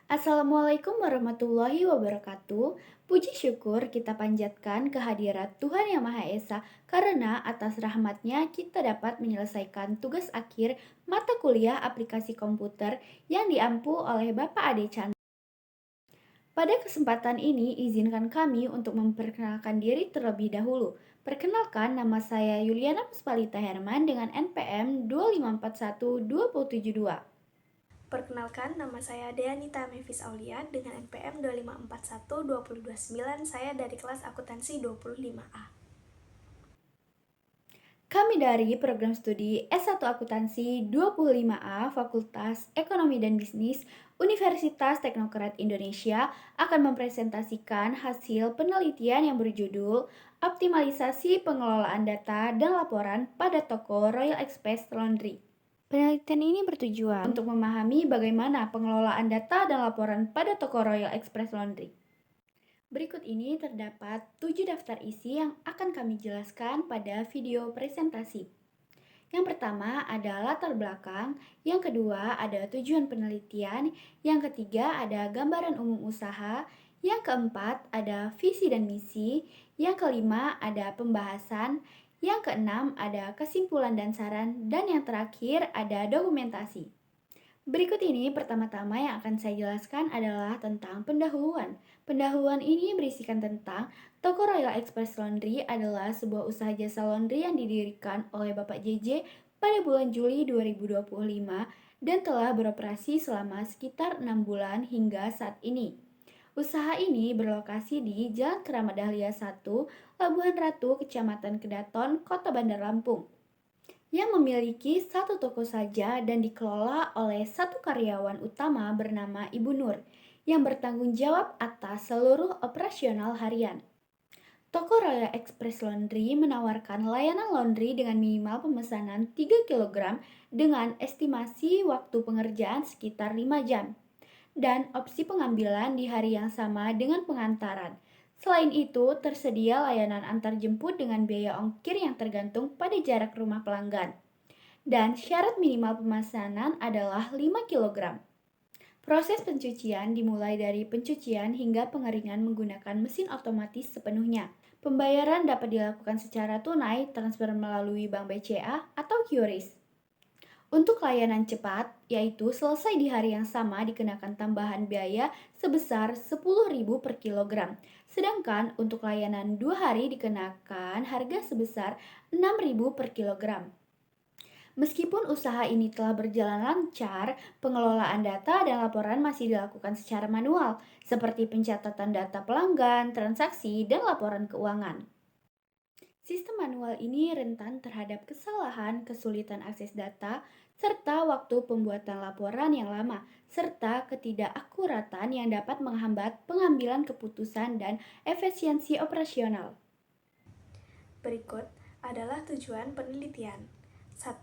Assalamualaikum warahmatullahi wabarakatuh. Puji syukur kita panjatkan kehadirat Tuhan Yang Maha Esa karena atas rahmatnya kita dapat menyelesaikan tugas akhir mata kuliah aplikasi komputer yang diampu oleh Bapak Ade Chandra. Pada kesempatan ini izinkan kami untuk memperkenalkan diri terlebih dahulu. Perkenalkan, nama saya Yuliana Puspalita Herman dengan NPM 2541272. Perkenalkan, nama saya Deanita Mevis Aulia dengan NPM 2541229. Saya dari kelas akuntansi 25A. Kami dari program studi S1 Akuntansi 25A Fakultas Ekonomi dan Bisnis Universitas Teknokrat Indonesia akan mempresentasikan hasil penelitian yang berjudul Optimalisasi Pengelolaan Data dan Laporan pada Toko Royal Express Laundry. Penelitian ini bertujuan untuk memahami bagaimana pengelolaan data dan laporan pada toko Royal Express Laundry. Berikut ini terdapat 7 daftar isi yang akan kami jelaskan pada video presentasi. Yang pertama ada latar belakang, yang kedua ada tujuan penelitian, yang ketiga ada gambaran umum usaha, yang keempat ada visi dan misi, yang kelima ada pembahasan, yang keenam ada kesimpulan dan saran, dan yang terakhir ada dokumentasi. Berikut ini pertama-tama yang akan saya jelaskan adalah tentang pendahuluan. Pendahuluan ini berisikan tentang Toko Royal Express Laundry adalah sebuah usaha jasa laundry yang didirikan oleh Bapak JJ pada bulan Juli 2025 dan telah beroperasi selama sekitar 6 bulan hingga saat ini. Usaha ini berlokasi di Jalan Keramat Dahlia 1, Labuhan Ratu, Kecamatan Kedaton, Kota Bandar Lampung, yang memiliki satu toko saja dan dikelola oleh satu karyawan utama bernama Ibu Nur, yang bertanggung jawab atas seluruh operasional harian. Toko Royal Express Laundry menawarkan layanan laundry dengan minimal pemesanan 3 kg dengan estimasi waktu pengerjaan sekitar 5 jam dan opsi pengambilan di hari yang sama dengan pengantaran. Selain itu, tersedia layanan antar jemput dengan biaya ongkir yang tergantung pada jarak rumah pelanggan. Dan syarat minimal pemesanan adalah 5 kg. Proses pencucian dimulai dari pencucian hingga pengeringan menggunakan mesin otomatis sepenuhnya. Pembayaran dapat dilakukan secara tunai, transfer melalui Bank BCA, atau QRIS. Untuk layanan cepat, yaitu selesai di hari yang sama dikenakan tambahan biaya sebesar 10.000 per kilogram. Sedangkan untuk layanan 2 hari dikenakan harga sebesar 6.000 per kilogram. Meskipun usaha ini telah berjalan lancar, pengelolaan data dan laporan masih dilakukan secara manual, seperti pencatatan data pelanggan, transaksi, dan laporan keuangan. Sistem manual ini rentan terhadap kesalahan, kesulitan akses data, serta waktu pembuatan laporan yang lama, serta ketidakakuratan yang dapat menghambat pengambilan keputusan dan efisiensi operasional. Berikut adalah tujuan penelitian. 1.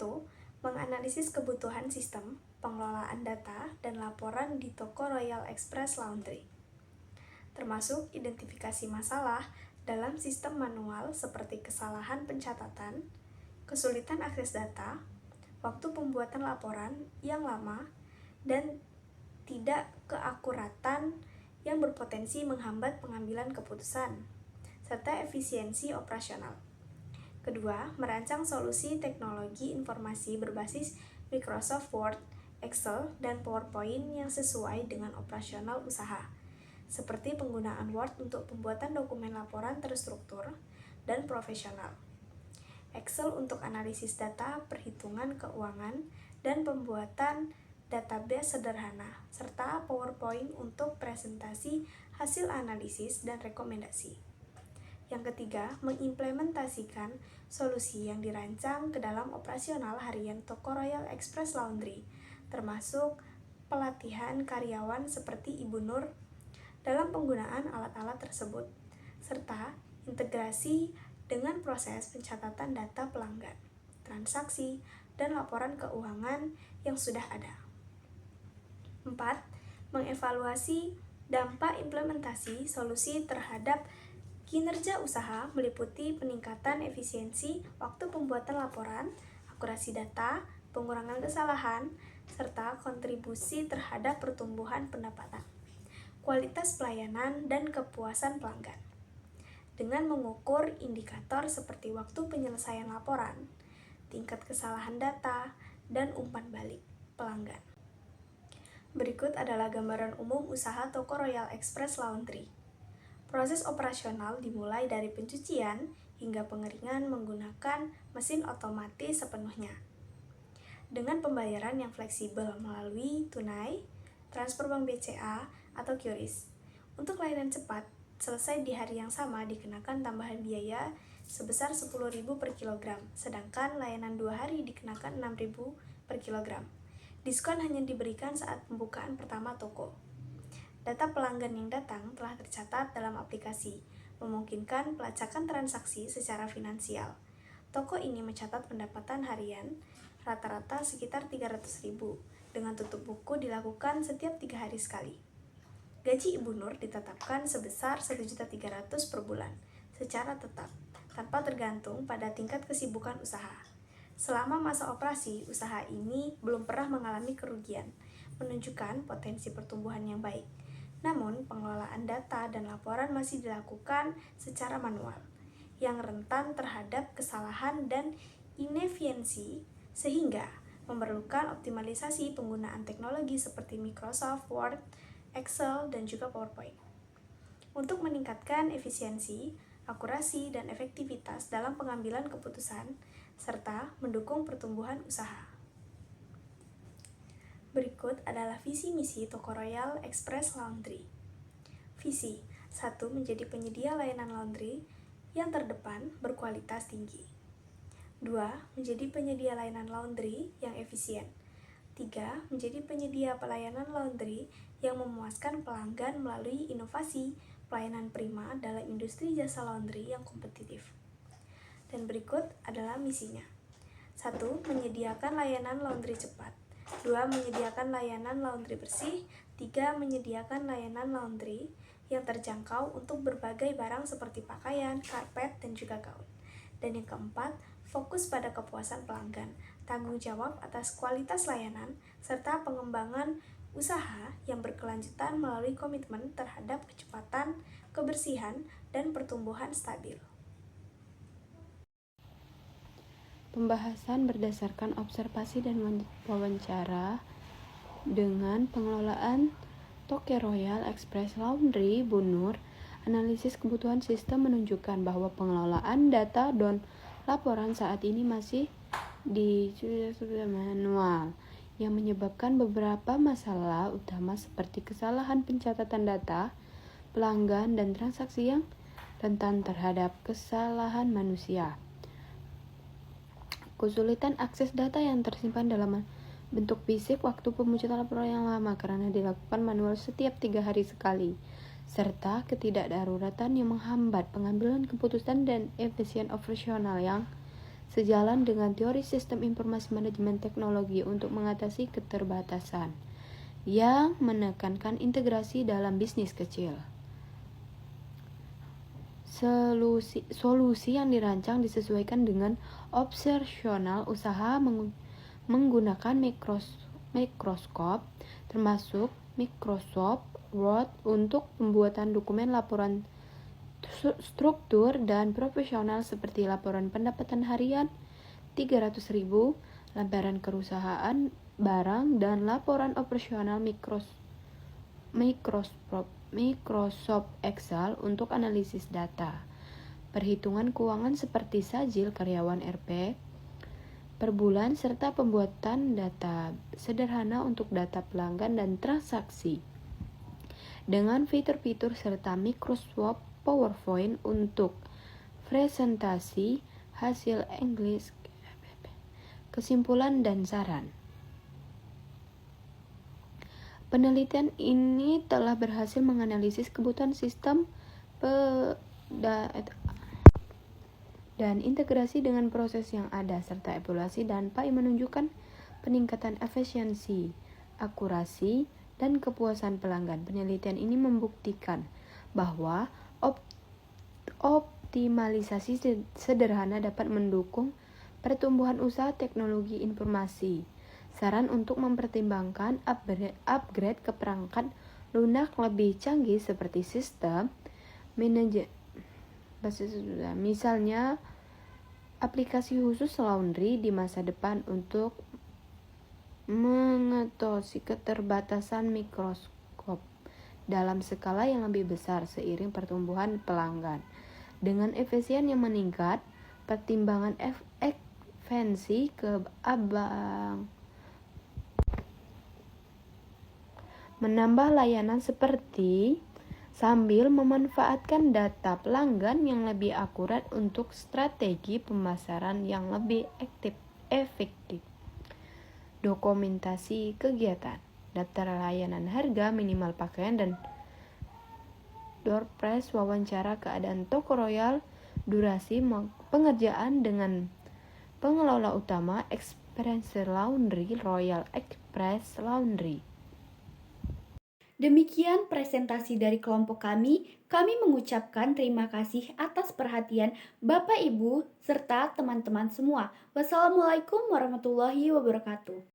Menganalisis kebutuhan sistem, pengelolaan data, dan laporan di toko Royal Express Laundry, termasuk identifikasi masalah dalam sistem manual seperti kesalahan pencatatan, kesulitan akses data, waktu pembuatan laporan yang lama, dan tidak keakuratan yang berpotensi menghambat pengambilan keputusan, serta efisiensi operasional. Kedua, merancang solusi teknologi informasi berbasis Microsoft Word, Excel, dan PowerPoint yang sesuai dengan operasional usaha, seperti penggunaan Word untuk pembuatan dokumen laporan terstruktur dan profesional, Excel untuk analisis data perhitungan keuangan dan pembuatan database sederhana, serta PowerPoint untuk presentasi hasil analisis dan rekomendasi. Yang ketiga, mengimplementasikan solusi yang dirancang ke dalam operasional harian toko Royal Express Laundry, termasuk pelatihan karyawan seperti Ibu Nur dalam penggunaan alat-alat tersebut, serta integrasi dengan proses pencatatan data pelanggan, transaksi, dan laporan keuangan yang sudah ada. 4. Mengevaluasi dampak implementasi solusi terhadap kinerja usaha meliputi peningkatan efisiensi waktu pembuatan laporan, akurasi data, pengurangan kesalahan, serta kontribusi terhadap pertumbuhan pendapatan. kualitas pelayanan, dan kepuasan pelanggan. Dengan mengukur indikator seperti waktu penyelesaian laporan, tingkat kesalahan data, dan umpan balik pelanggan. Berikut adalah gambaran umum usaha toko Royal Express Laundry. Proses operasional dimulai dari pencucian hingga pengeringan menggunakan mesin otomatis sepenuhnya. Dengan pembayaran yang fleksibel melalui tunai, transfer bank BCA, atau QRIS. Untuk layanan cepat, selesai di hari yang sama dikenakan tambahan biaya sebesar 10.000 per kilogram, sedangkan layanan 2 hari dikenakan 6.000 per kilogram. Diskon hanya diberikan saat pembukaan pertama toko. Data pelanggan yang datang telah tercatat dalam aplikasi, memungkinkan pelacakan transaksi secara finansial. Toko ini mencatat pendapatan harian rata-rata sekitar 300.000, dengan tutup buku dilakukan setiap 3 hari sekali. Gaji Ibu Nur ditetapkan sebesar 1.300.000 per bulan, secara tetap, tanpa tergantung pada tingkat kesibukan usaha. Selama masa operasi, usaha ini belum pernah mengalami kerugian, menunjukkan potensi pertumbuhan yang baik. Namun, pengelolaan data dan laporan masih dilakukan secara manual, yang rentan terhadap kesalahan dan inefisiensi, sehingga memerlukan optimalisasi penggunaan teknologi seperti Microsoft Word, Excel, dan juga PowerPoint. Untuk meningkatkan efisiensi, akurasi, dan efektivitas dalam pengambilan keputusan, serta mendukung pertumbuhan usaha. Berikut adalah visi misi toko Royal Express Laundry. Visi 1. Menjadi penyedia layanan laundry yang terdepan berkualitas tinggi. 2. Menjadi penyedia layanan laundry yang efisien. 3. Menjadi penyedia pelayanan laundry yang memuaskan pelanggan melalui inovasi pelayanan prima dalam industri jasa laundry yang kompetitif. Dan berikut adalah misinya. 1. Menyediakan layanan laundry cepat. 2. Menyediakan layanan laundry bersih. 3. Menyediakan layanan laundry yang terjangkau untuk berbagai barang seperti pakaian, karpet, dan juga gaun. Dan yang keempat, fokus pada kepuasan pelanggan, tanggung jawab atas kualitas layanan, serta pengembangan usaha yang berkelanjutan melalui komitmen terhadap kecepatan, kebersihan, dan pertumbuhan stabil. Pembahasan berdasarkan observasi dan wawancara dengan pengelolaan Toko Royal Express Laundry Bu Nur. Analisis kebutuhan sistem menunjukkan bahwa pengelolaan data dan laporan saat ini masih di manual, yang menyebabkan beberapa masalah utama seperti kesalahan pencatatan data pelanggan dan transaksi yang rentan terhadap kesalahan manusia. Kesulitan akses data yang tersimpan dalam bentuk fisik, waktu pemunculan laporan yang lama karena dilakukan manual setiap 3 hari sekali, serta ketidakdaruratan yang menghambat pengambilan keputusan dan efisien operasional yang sejalan dengan teori sistem informasi manajemen teknologi untuk mengatasi keterbatasan yang menekankan integrasi dalam bisnis kecil. Solusi yang dirancang disesuaikan dengan operasional usaha menggunakan Microsoft, termasuk Microsoft Word untuk pembuatan dokumen laporan struktur dan profesional seperti laporan pendapatan harian 300.000, laporan kerusahaan barang, dan laporan operasional Microsoft Excel untuk analisis data. Perhitungan keuangan seperti sajil karyawan RP per bulan, serta pembuatan data sederhana untuk data pelanggan dan transaksi. Dengan fitur-fitur serta Microsoft PowerPoint untuk presentasi, hasil English, kesimpulan, dan saran. Penelitian ini telah berhasil menganalisis kebutuhan sistem dan integrasi dengan proses yang ada, serta evaluasi dampak yang menunjukkan peningkatan efisiensi, akurasi, dan kepuasan pelanggan. Penelitian ini membuktikan bahwa optimalisasi sederhana dapat mendukung pertumbuhan usaha teknologi informasi. Saran untuk mempertimbangkan upgrade ke perangkat lunak lebih canggih seperti sistem manajemen. Misalnya aplikasi khusus laundry di masa depan untuk mengatasi keterbatasan mikroskop dalam skala yang lebih besar seiring pertumbuhan pelanggan. Dengan efisien yang meningkat, pertimbangan efisiensi ke abang menambah layanan seperti sambil memanfaatkan data pelanggan yang lebih akurat untuk strategi pemasaran yang lebih efektif. Dokumentasi kegiatan, daftar layanan harga minimal pakaian dan door prize, wawancara keadaan toko royal, durasi pengerjaan dengan pengelola utama Express Laundry Royal Express Laundry. Demikian presentasi dari kelompok kami. Kami mengucapkan terima kasih atas perhatian Bapak, Ibu, serta teman-teman semua. Wassalamualaikum warahmatullahi wabarakatuh.